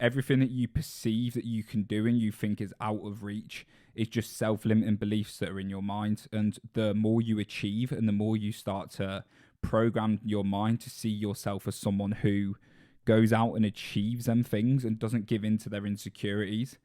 Everything that you perceive that you can do and you think is out of reach is just self-limiting beliefs that are in your mind. And the more you achieve and the more you start to program your mind to see yourself as someone who goes out and achieves them things and doesn't give in to their insecurities,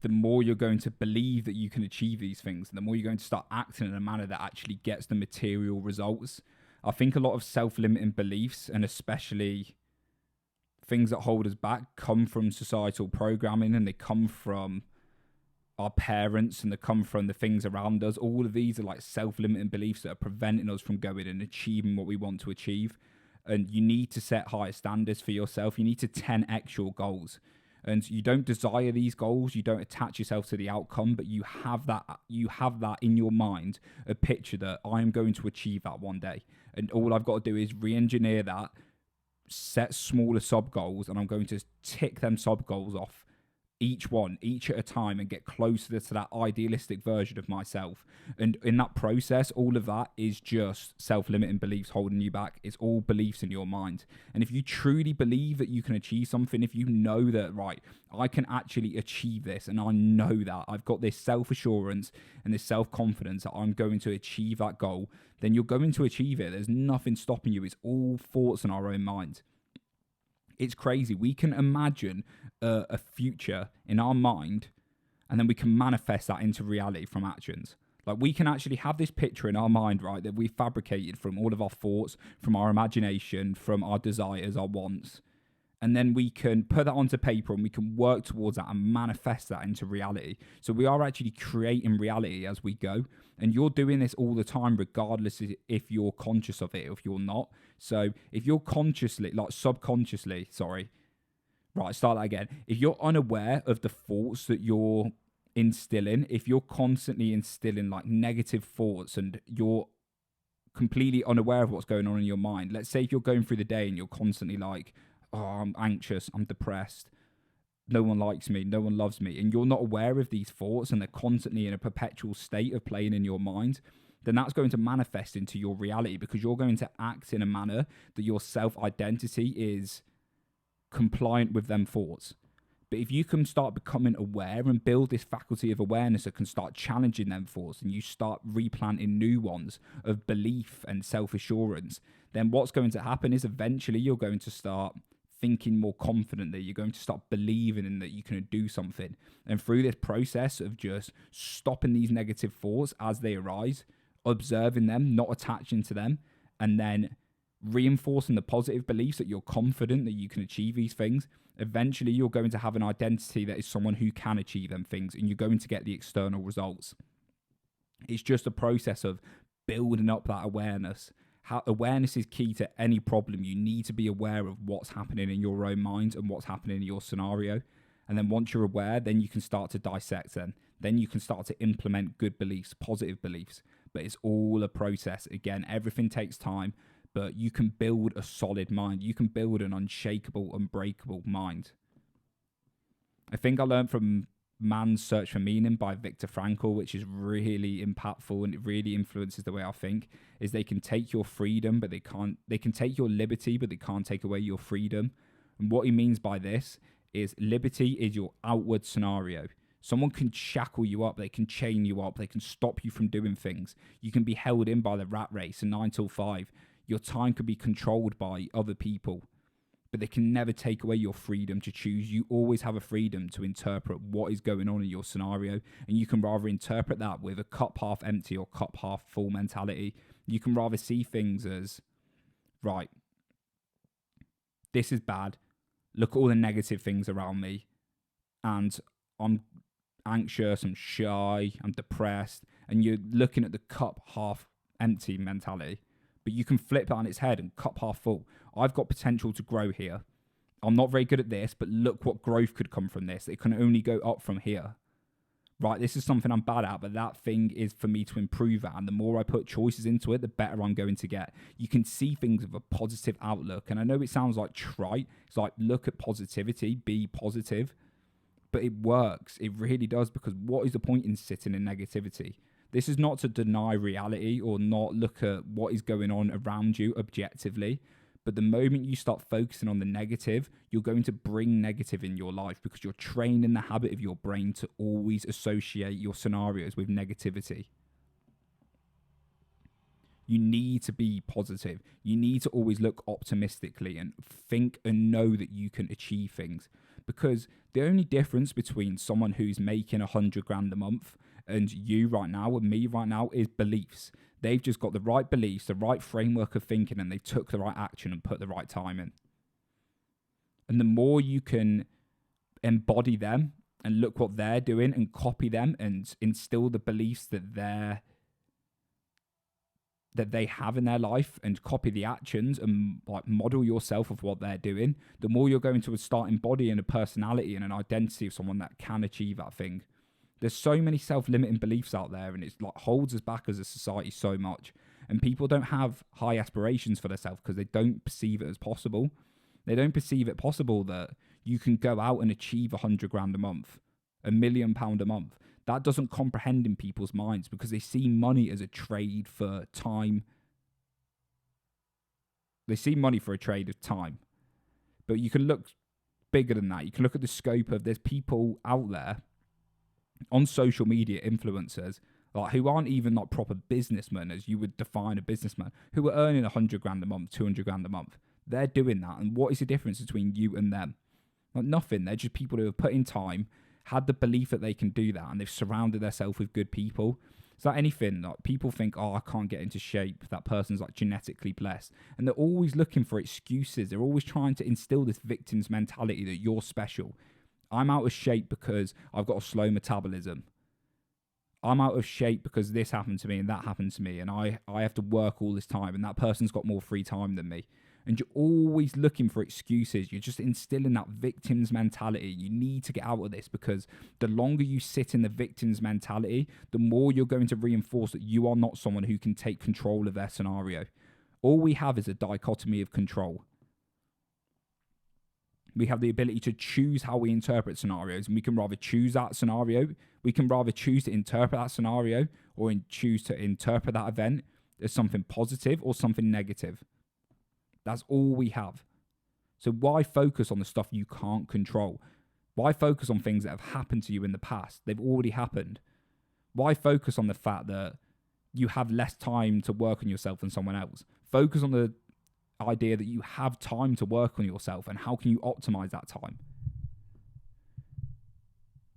the more you're going to believe that you can achieve these things, and the more you're going to start acting in a manner that actually gets the material results. I think a lot of self-limiting beliefs, and especially things that hold us back, come from societal programming, and they come from our parents, and they come from the things around us. All of these are like self-limiting beliefs that are preventing us from going and achieving what we want to achieve. And you need to set higher standards for yourself. You need to 10x your goals. And you don't desire these goals, you don't attach yourself to the outcome, but you have that in your mind, a picture that I am going to achieve that one day. And all I've got to do is re-engineer that, set smaller sub goals, and I'm going to tick them sub goals off, each at a time, and get closer to that idealistic version of myself. And in that process, all of that is just self-limiting beliefs holding you back. It's all beliefs in your mind. And if you truly believe that you can achieve something, if you know that, right, I can actually achieve this, and I know that I've got this self-assurance and this self-confidence that I'm going to achieve that goal, then you're going to achieve it. There's nothing stopping you. It's all thoughts in our own mind. It's crazy. We can imagine a future in our mind, and then we can manifest that into reality from actions. Like, we can actually have this picture in our mind, right, that we fabricated from all of our thoughts, from our imagination, from our desires, our wants. And then we can put that onto paper, and we can work towards that and manifest that into reality. So we are actually creating reality as we go. And you're doing this all the time, regardless if you're conscious of it or if you're not. So if you're subconsciously, start that again. If you're unaware of the thoughts that you're instilling, if you're constantly instilling like negative thoughts and you're completely unaware of what's going on in your mind, let's say if you're going through the day and you're constantly like, oh, I'm anxious, I'm depressed, no one likes me, no one loves me, and you're not aware of these thoughts and they're constantly in a perpetual state of playing in your mind, then that's going to manifest into your reality, because you're going to act in a manner that your self-identity is compliant with them thoughts. But if you can start becoming aware and build this faculty of awareness that can start challenging them thoughts, and you start replanting new ones of belief and self-assurance, then what's going to happen is eventually you're going to start thinking more confidently. You're going to start believing in that you can do something. And through this process of just stopping these negative thoughts as they arise, observing them, not attaching to them, and then reinforcing the positive beliefs that you're confident that you can achieve these things, eventually you're going to have an identity that is someone who can achieve them things, and you're going to get the external results. It's just a process of building up that awareness. Awareness is key to any problem. You need to be aware of what's happening in your own mind and what's happening in your scenario. And then once you're aware, then you can start to dissect them. Then you can start to implement good beliefs, positive beliefs. But it's all a process. Again, everything takes time, but you can build a solid mind. You can build an unshakable, unbreakable mind. I think I learned from Man's Search for Meaning by Viktor Frankl, which is really impactful, and it really influences the way I think, is they can take your freedom, but they can take your liberty, but they can't take away your freedom. And what he means by this is liberty is your outward scenario. Someone can shackle you up, they can chain you up, they can stop you from doing things. You can be held in by the rat race, and 9 till 5. Your time could be controlled by other people, but they can never take away your freedom to choose. You always have a freedom to interpret what is going on in your scenario, and you can rather interpret that with a cup half empty or cup half full mentality. You can rather see things as, right, this is bad, look at all the negative things around me, and I'm anxious, I'm shy, I'm depressed, and you're looking at the cup half empty mentality. But you can flip that on its head and cup half full. I've got potential to grow here. I'm not very good at this, but look what growth could come from this. It can only go up from here. Right, this is something I'm bad at, but that thing is for me to improve at. And the more I put choices into it, the better I'm going to get. You can see things with a positive outlook. And I know it sounds like trite. It's like, look at positivity, be positive. But it works. It really does, because what is the point in sitting in negativity? This is not to deny reality or not look at what is going on around you objectively, But the moment you start focusing on the negative, you're going to bring negative in your life because you're trained in the habit of your brain to always associate your scenarios with negativity. You need to be positive. You need to always look optimistically and think and know that you can achieve things. Because the only difference between someone who's making 100 grand a month and you right now and me right now is beliefs. They've just got the right beliefs, the right framework of thinking, and they took the right action and put the right time in. And the more you can embody them and look what they're doing and copy them and instill the beliefs that they have in their life and copy the actions and like model yourself of what they're doing, the more you're going to start embodying a personality and an identity of someone that can achieve that thing. There's so many self-limiting beliefs out there, and it's like holds us back as a society so much. And people don't have high aspirations for themselves because they don't perceive it as possible. They don't perceive it possible that you can go out and achieve 100 grand a month, £1 million a month. That doesn't comprehend in people's minds because they see money as a trade for time. They see money for a trade of time. But you can look bigger than that. You can look at the scope of there's people out there on social media, influencers, like who aren't even like proper businessmen as you would define a businessman, who are earning 100 grand a month, 200 grand a month. They're doing that. And what is the difference between you and them? Like nothing. They're just people who have put in time, had the belief that they can do that, and they've surrounded themselves with good people. It's like anything. Like people think, oh, I can't get into shape. That person's like genetically blessed. And they're always looking for excuses. They're always trying to instill this victim's mentality that you're special. I'm out of shape because I've got a slow metabolism. I'm out of shape because this happened to me and that happened to me, and I have to work all this time, and that person's got more free time than me. And you're always looking for excuses. You're just instilling that victim's mentality. You need to get out of this because the longer you sit in the victim's mentality, the more you're going to reinforce that you are not someone who can take control of their scenario. All we have is a dichotomy of control. We have the ability to choose how we interpret scenarios, and we can rather choose that scenario. We can rather choose to interpret that scenario or choose to interpret that event as something positive or something negative. That's all we have. So why focus on the stuff you can't control? Why focus on things that have happened to you in the past? They've already happened. Why focus on the fact that you have less time to work on yourself than someone else? Focus on the idea that you have time to work on yourself, and how can you optimize that time?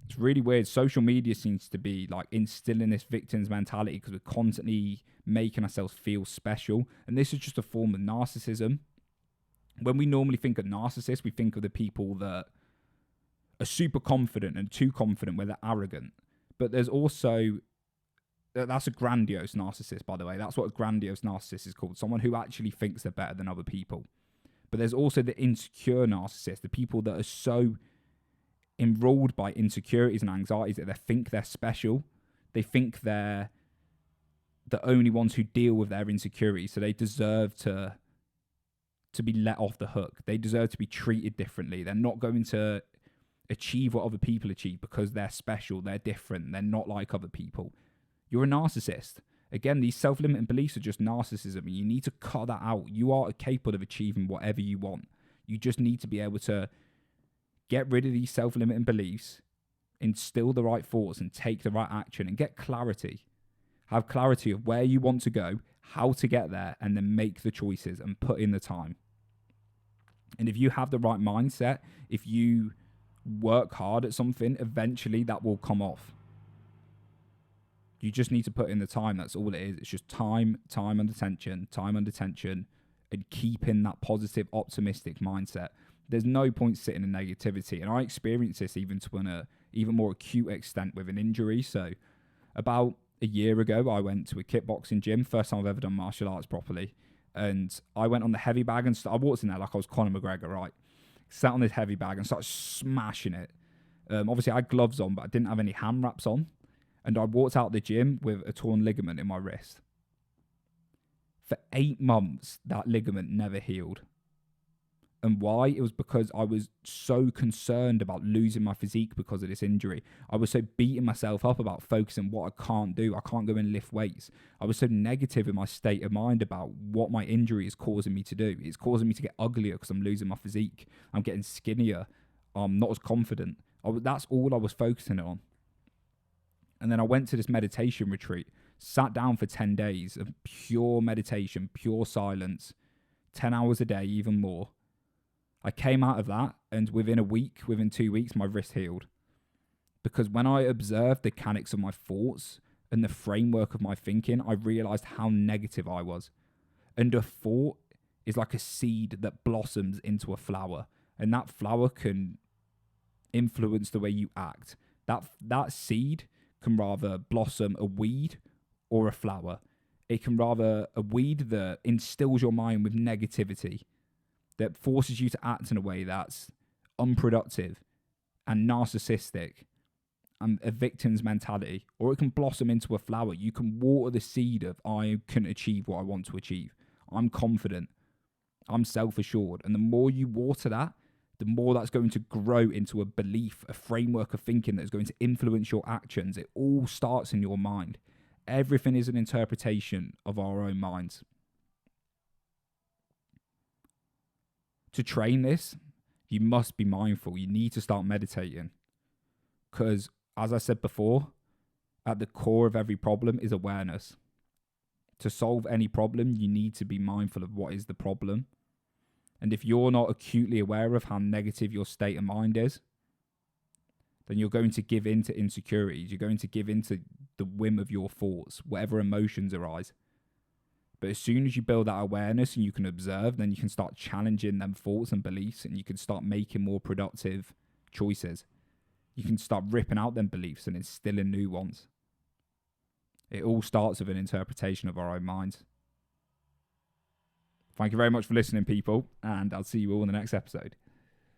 It's really weird. Social media seems to be like instilling this victim's mentality because we're constantly making ourselves feel special, and this is just a form of narcissism. When we normally think of narcissists, we think of the people that are super confident and too confident where they're arrogant. But there's also, that's a grandiose narcissist, by the way. That's what a grandiose narcissist is called. Someone who actually thinks they're better than other people. But there's also the insecure narcissist, the people that are so enrolled by insecurities and anxieties that they think they're special. They think they're the only ones who deal with their insecurities. So they deserve to be let off the hook. They deserve to be treated differently. They're not going to achieve what other people achieve because they're special. They're different. They're not like other people. You're a narcissist. Again, these self-limiting beliefs are just narcissism, and you need to cut that out. You are capable of achieving whatever you want. You just need to be able to get rid of these self-limiting beliefs, instill the right thoughts, and take the right action, and get clarity. Have clarity of where you want to go, how to get there, and then make the choices and put in the time. And if you have the right mindset, if you work hard at something, eventually that will come off. You just need to put in the time. That's all it is. It's just time under tension, and keeping that positive, optimistic mindset. There's no point sitting in negativity. And I experienced this even to an even more acute extent with an injury. So about a year ago, I went to a kickboxing gym. First time I've ever done martial arts properly. And I went on the heavy bag and I walked in there like I was Conor McGregor, right? Sat on this heavy bag and started smashing it. Obviously, I had gloves on, but I didn't have any hand wraps on. And I walked out the gym with a torn ligament in my wrist. For 8 months, that ligament never healed. And why? It was because I was so concerned about losing my physique because of this injury. I was so beating myself up about focusing what I can't do. I can't go and lift weights. I was so negative in my state of mind about what my injury is causing me to do. It's causing me to get uglier because I'm losing my physique. I'm getting skinnier. I'm not as confident. That's all I was focusing on. And then I went to this meditation retreat, sat down for 10 days of pure meditation, pure silence, 10 hours a day, even more. I came out of that, and within 2 weeks, my wrist healed. Because when I observed the mechanics of my thoughts and the framework of my thinking, I realized how negative I was. And a thought is like a seed that blossoms into a flower, and that flower can influence the way you act. That seed can rather blossom a weed or a flower. It can rather a weed that instills your mind with negativity, that forces you to act in a way that's unproductive and narcissistic and a victim's mentality, or it can blossom into a flower. You can water the seed of, I can achieve what I want to achieve. I'm confident. I'm self-assured. And the more you water that, the more that's going to grow into a belief, a framework of thinking that is going to influence your actions. It all starts in your mind. Everything is an interpretation of our own minds. To train this, you must be mindful. You need to start meditating. Because, as I said before, at the core of every problem is awareness. To solve any problem, you need to be mindful of what is the problem. And if you're not acutely aware of how negative your state of mind is, then you're going to give in to insecurities. You're going to give in to the whim of your thoughts, whatever emotions arise. But as soon as you build that awareness and you can observe, then you can start challenging them thoughts and beliefs, and you can start making more productive choices. You can start ripping out them beliefs and instilling new ones. It all starts with an interpretation of our own minds. Thank you very much for listening, people, and I'll see you all in the next episode.